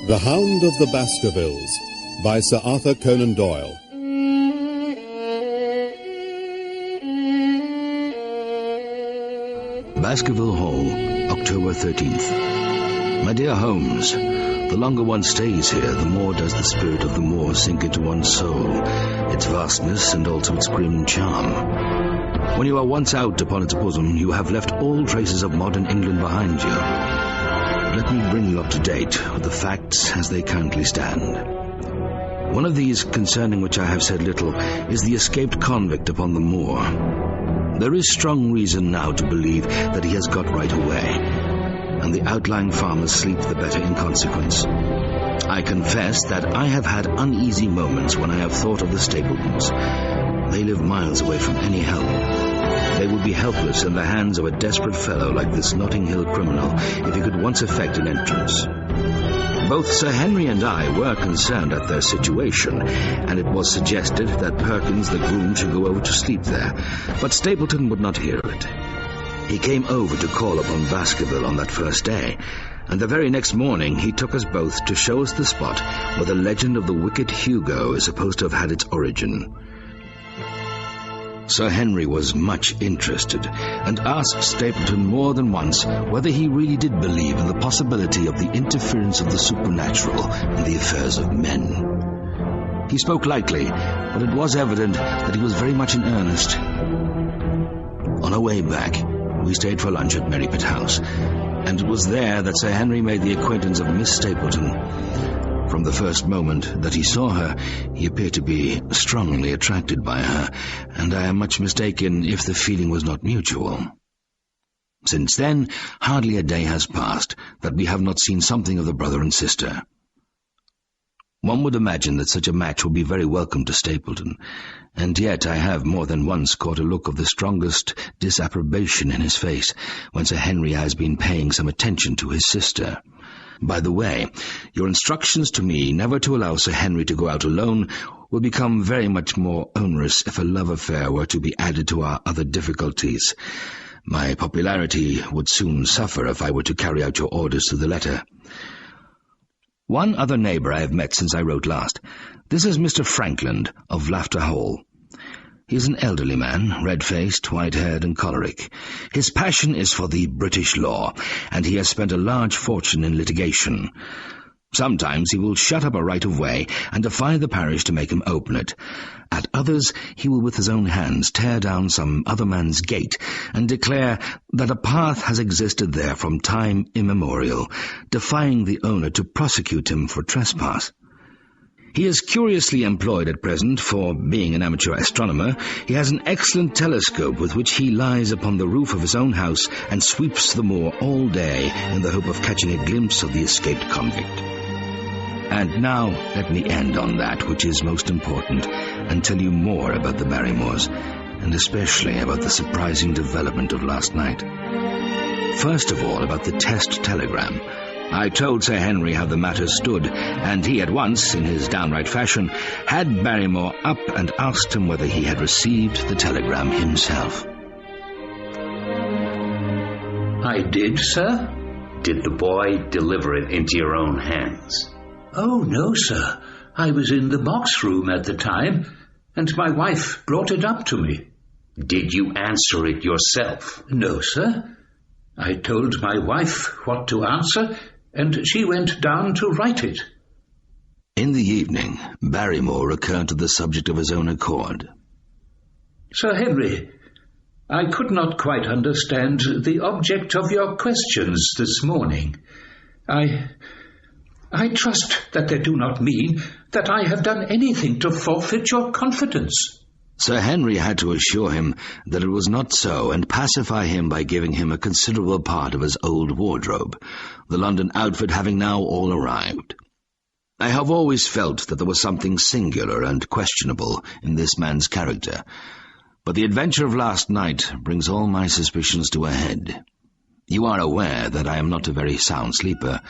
The Hound of the Baskervilles by Sir Arthur Conan Doyle. Baskerville Hall, October 13th. My dear Holmes, the longer one stays here, the more does the spirit of the moor sink into one's soul, its vastness and also its grim charm. When you are once out upon its bosom, you have left all traces of modern England behind you. Let me bring you up to date with the facts as they currently stand. One of these, concerning which I have said little, is the escaped convict upon the moor. There is strong reason now to believe that he has got right away, and the outlying farmers sleep the better in consequence. I confess that I have had uneasy moments when I have thought of the Stapletons. They live miles away from any help. They would be helpless in the hands of a desperate fellow like this Notting Hill criminal if he could once effect an entrance. Both Sir Henry and I were concerned at their situation, and it was suggested that Perkins the groom should go over to sleep there, but Stapleton would not hear of it. He came over to call upon Baskerville on that first day, and the very next morning he took us both to show us the spot where the legend of the wicked Hugo is supposed to have had its origin. Sir Henry was much interested, and asked Stapleton more than once whether he really did believe in the possibility of the interference of the supernatural in the affairs of men. He spoke lightly, but it was evident that he was very much in earnest. On our way back, we stayed for lunch at Merripit House, and it was there that Sir Henry made the acquaintance of Miss Stapleton. From the first moment that he saw her, he appeared to be strongly attracted by her, and I am much mistaken if the feeling was not mutual. Since then, hardly a day has passed that we have not seen something of the brother and sister. One would imagine that such a match would be very welcome to Stapleton, and yet I have more than once caught a look of the strongest disapprobation in his face when Sir Henry has been paying some attention to his sister. By the way, your instructions to me never to allow Sir Henry to go out alone will become very much more onerous if a love affair were to be added to our other difficulties. My popularity would soon suffer if I were to carry out your orders to the letter. One other neighbour I have met since I wrote last. This is Mr. Frankland of Laughter Hall. He is an elderly man, red-faced, white-haired and choleric. His passion is for the British law, and he has spent a large fortune in litigation. Sometimes he will shut up a right-of-way and defy the parish to make him open it. At others, he will with his own hands tear down some other man's gate and declare that a path has existed there from time immemorial, defying the owner to prosecute him for trespass. He is curiously employed at present, for, being an amateur astronomer, he has an excellent telescope with which he lies upon the roof of his own house and sweeps the moor all day in the hope of catching a glimpse of the escaped convict. And now let me end on that which is most important, and tell you more about the Barrymores, and especially about the surprising development of last night. First of all, about the test telegram. I told Sir Henry how the matter stood, and he at once, in his downright fashion, had Barrymore up and asked him whether he had received the telegram himself. I did, sir. Did the boy deliver it into your own hands? Oh, no, sir. I was in the box room at the time, and my wife brought it up to me. Did you answer it yourself? No, sir. I told my wife what to answer, and she went down to write it. In the evening, Barrymore recurred to the subject of his own accord. Sir Henry, I could not quite understand the object of your questions this morning. I trust that they do not mean that I have done anything to forfeit your confidence. Sir Henry had to assure him that it was not so, and pacify him by giving him a considerable part of his old wardrobe, the London outfit having now all arrived. I have always felt that there was something singular and questionable in this man's character, but the adventure of last night brings all my suspicions to a head. You are aware that I am not a very sound sleeper,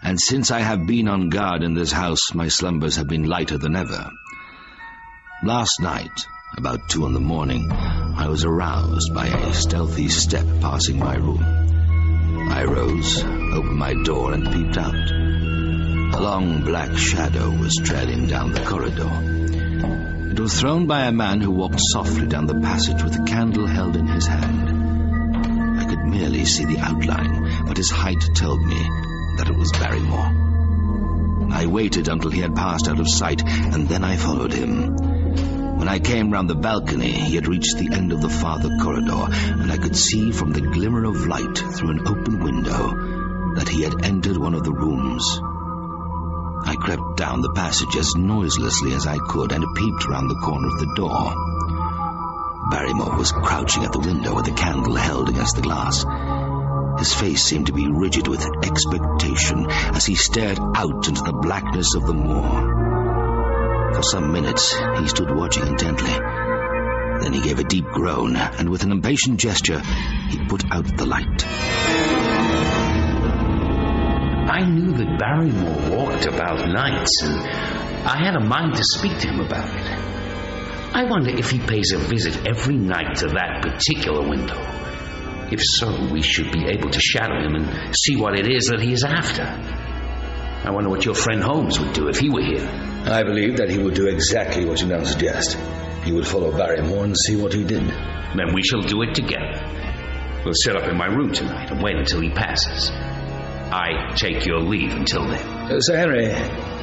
and since I have been on guard in this house, my slumbers have been lighter than ever. Last night, about 2 a.m, I was aroused by a stealthy step passing my room. I rose, opened my door, and peeped out. A long black shadow was trailing down the corridor. It was thrown by a man who walked softly down the passage with a candle held in his hand. I could merely see the outline, but his height told me that it was Barrymore. I waited until he had passed out of sight, and then I followed him. When I came round the balcony, he had reached the end of the farther corridor, and I could see from the glimmer of light through an open window that he had entered one of the rooms. I crept down the passage as noiselessly as I could and peeped round the corner of the door. Barrymore was crouching at the window with the candle held against the glass. His face seemed to be rigid with expectation as he stared out into the blackness of the moor. For some minutes he stood watching intently. Then he gave a deep groan, and with an impatient gesture he put out the light. I knew that Barrymore walked about nights, and I had a mind to speak to him about it. I wonder if he pays a visit every night to that particular window. If so, we should be able to shadow him and see what it is that he is after. I wonder what your friend Holmes would do if he were here. I believe that he would do exactly what you now suggest. He would follow Barrymore and see what he did. Then we shall do it together. We'll sit up in my room tonight and wait until he passes. I take your leave until then. Sir Henry,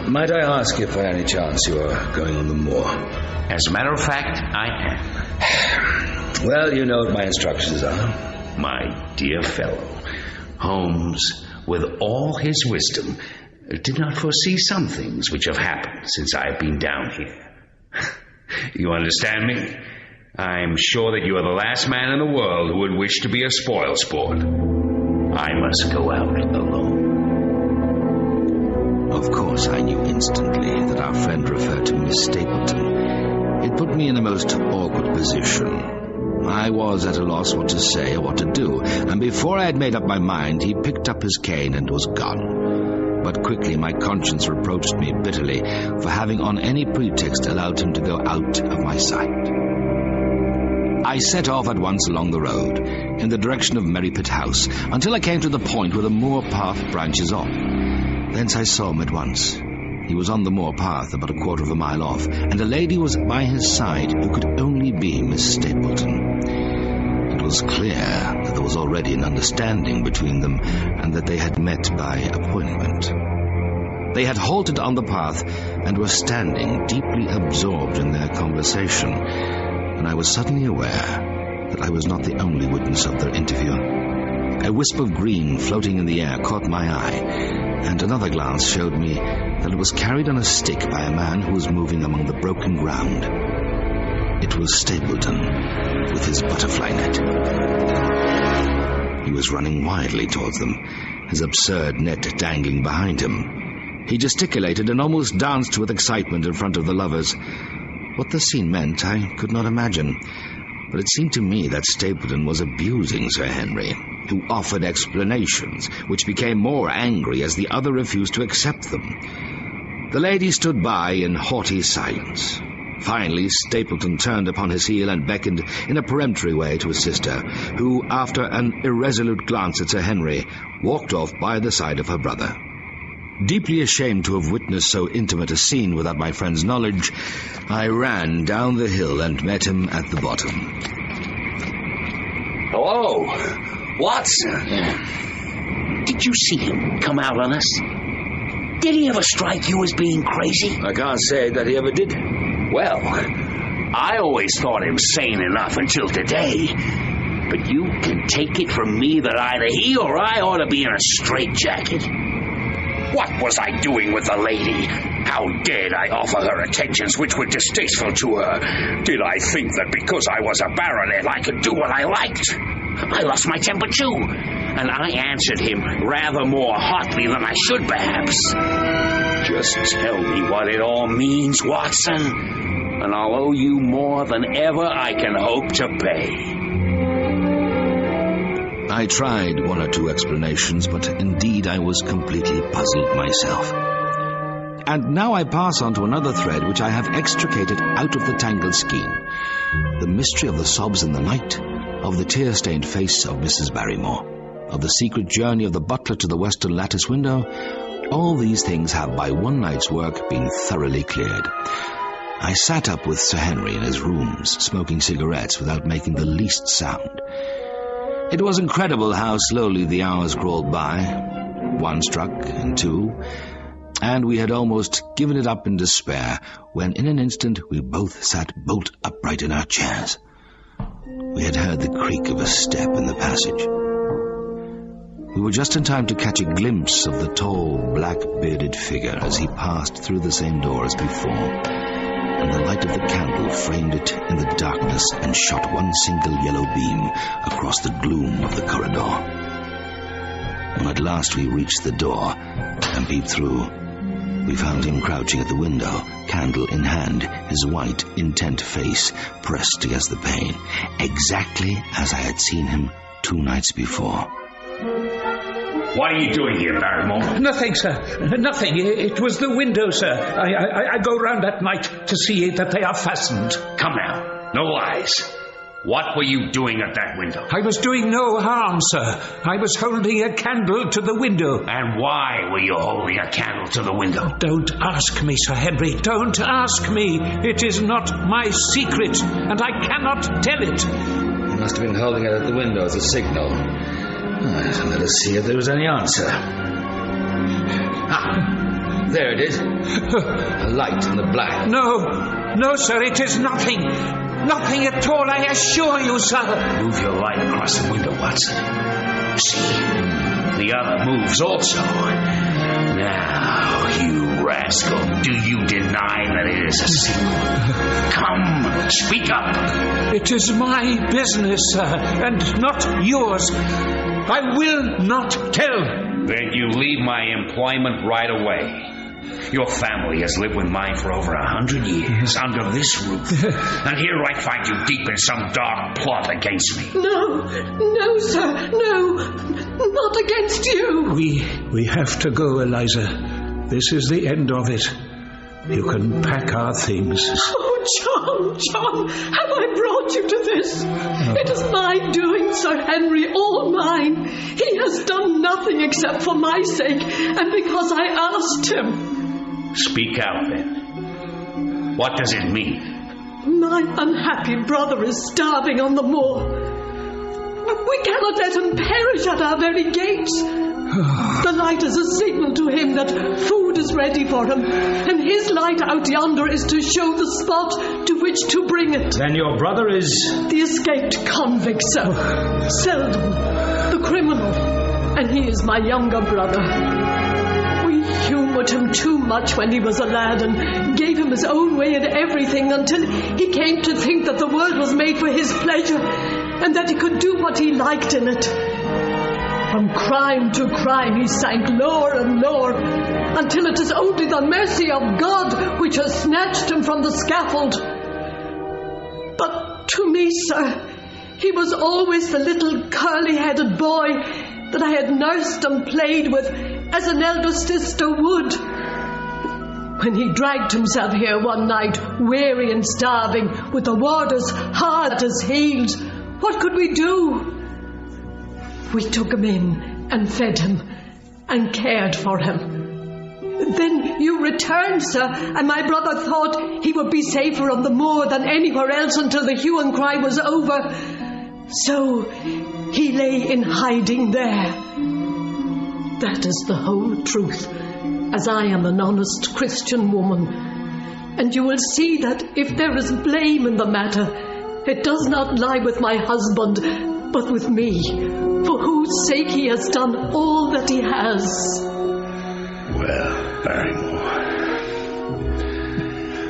might I ask if by any chance you are going on the moor? As a matter of fact, I am. Well, you know what my instructions are. My dear fellow, Holmes, with all his wisdom, did not foresee some things which have happened since I have been down here. You understand me? I'm sure that you are the last man in the world who would wish to be a spoilsport. I must go out alone. Of course, I knew instantly that our friend referred to Miss Stapleton. It put me in a most awkward position. I was at a loss what to say or what to do, and before I had made up my mind, he picked up his cane and was gone. But quickly my conscience reproached me bitterly for having on any pretext allowed him to go out of my sight. I set off at once along the road, in the direction of Merrypit House, until I came to the point where the moor path branches off. Thence I saw him at once. He was on the moor path about a quarter of a mile off, and a lady was by his side who could only be Miss Stapleton. It was clear that there was already an understanding between them, and that they had met by appointment. They had halted on the path and were standing, deeply absorbed in their conversation, and I was suddenly aware that I was not the only witness of their interview. A wisp of green floating in the air caught my eye, and another glance showed me that it was carried on a stick by a man who was moving among the broken ground. It was Stapleton, with his butterfly net. He was running wildly towards them, his absurd net dangling behind him. He gesticulated and almost danced with excitement in front of the lovers. What the scene meant, I could not imagine, but it seemed to me that Stapleton was abusing Sir Henry, who offered explanations, which became more angry as the other refused to accept them. The lady stood by in haughty silence. Finally, Stapleton turned upon his heel and beckoned in a peremptory way to his sister, who, after an irresolute glance at Sir Henry, walked off by the side of her brother. Deeply ashamed to have witnessed so intimate a scene without my friend's knowledge, I ran down the hill and met him at the bottom. Hello, Watson. Did you see him come out on us? Did he ever strike you as being crazy? I can't say that he ever did. Well, I always thought him sane enough until today. But you can take it from me that either he or I ought to be in a straitjacket. What was I doing with the lady? How dared I offer her attentions which were distasteful to her? Did I think that because I was a baronet I could do what I liked? I lost my temper too, and I answered him rather more hotly than I should perhaps. Just tell me what it all means, Watson, and I'll owe you more than ever I can hope to pay. I tried one or two explanations, but indeed I was completely puzzled myself. And now I pass on to another thread which I have extricated out of the tangled skein. The mystery of the sobs in the night, of the tear-stained face of Mrs. Barrymore, of the secret journey of the butler to the western lattice window, All these things have by one night's work been thoroughly cleared. I sat up with Sir Henry in his rooms, smoking cigarettes without making the least sound. It was incredible how slowly the hours crawled by. 1 struck, and 2, and we had almost given it up in despair, when in an instant we both sat bolt upright in our chairs. We had heard the creak of a step in the passage. We were just in time to catch a glimpse of the tall, black-bearded figure as he passed through the same door as before, and the light of the candle framed it in the darkness and shot one single yellow beam across the gloom of the corridor. When at last we reached the door and peeped through, we found him crouching at the window, candle in hand, his white, intent face pressed against the pane, exactly as I had seen him 2 nights before. What are you doing here, Barrymore? Nothing, sir. Nothing. It was the window, sir. I go round at night to see that they are fastened. Come now. No lies. What were you doing at that window? I was doing no harm, sir. I was holding a candle to the window. And why were you holding a candle to the window? Don't ask me, Sir Henry. Don't ask me. It is not my secret, and I cannot tell it. He must have been holding it at the window as a signal. Let us see if there was any answer. Ah, there it is. A light in the black. No, sir, it is nothing. Nothing at all, I assure you, sir. Move your light across the window, Watson. See, the other moves also. Now, you rascal, do you deny that it is a signal? Come, speak up. It is my business, sir, and not yours. I will not tell. Then you leave my employment right away. Your family has lived with mine for over 100 years under this roof. And here I find you deep in some dark plot against me. No, sir, no, not against you. We have to go, Eliza. This is the end of it. You can pack our things. Oh, John, have I brought you to this? No. It is my doing, Sir Henry, all mine. He has done nothing except for my sake, and because I asked him. Speak out, then. What does it mean? My unhappy brother is starving on the moor. We cannot let him perish at our very gates. The light is a signal to him that food is ready for him, and his light out yonder is to show the spot to which to bring it. Then your brother is... the escaped convict, sir. Selden, the criminal, and he is my younger brother. We humoured him too much when he was a lad and gave him his own way in everything until he came to think that the world was made for his pleasure and that he could do what he liked in it. From crime to crime he sank lower and lower until it is only the mercy of God which has snatched him from the scaffold. But to me, sir, he was always the little curly-headed boy that I had nursed and played with as an elder sister would. When he dragged himself here one night, weary and starving, with the warders hard at his heels, what could we do? We took him in and fed him and cared for him. Then you returned, sir, and my brother thought he would be safer on the moor than anywhere else until the hue and cry was over. So he lay in hiding there. That is the whole truth, as I am an honest Christian woman. And you will see that if there is blame in the matter, it does not lie with my husband, but with me, for whose sake he has done all that he has. Well, Barrymore,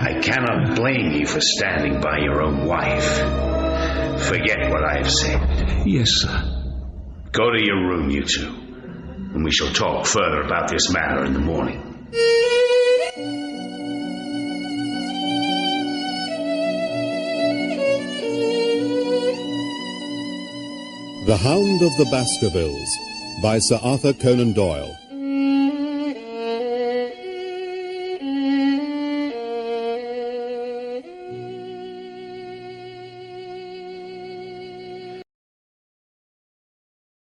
I cannot blame you for standing by your own wife. Forget what I have said. Yes, sir. Go to your room, you two, and we shall talk further about this matter in the morning. The Hound of the Baskervilles by Sir Arthur Conan Doyle.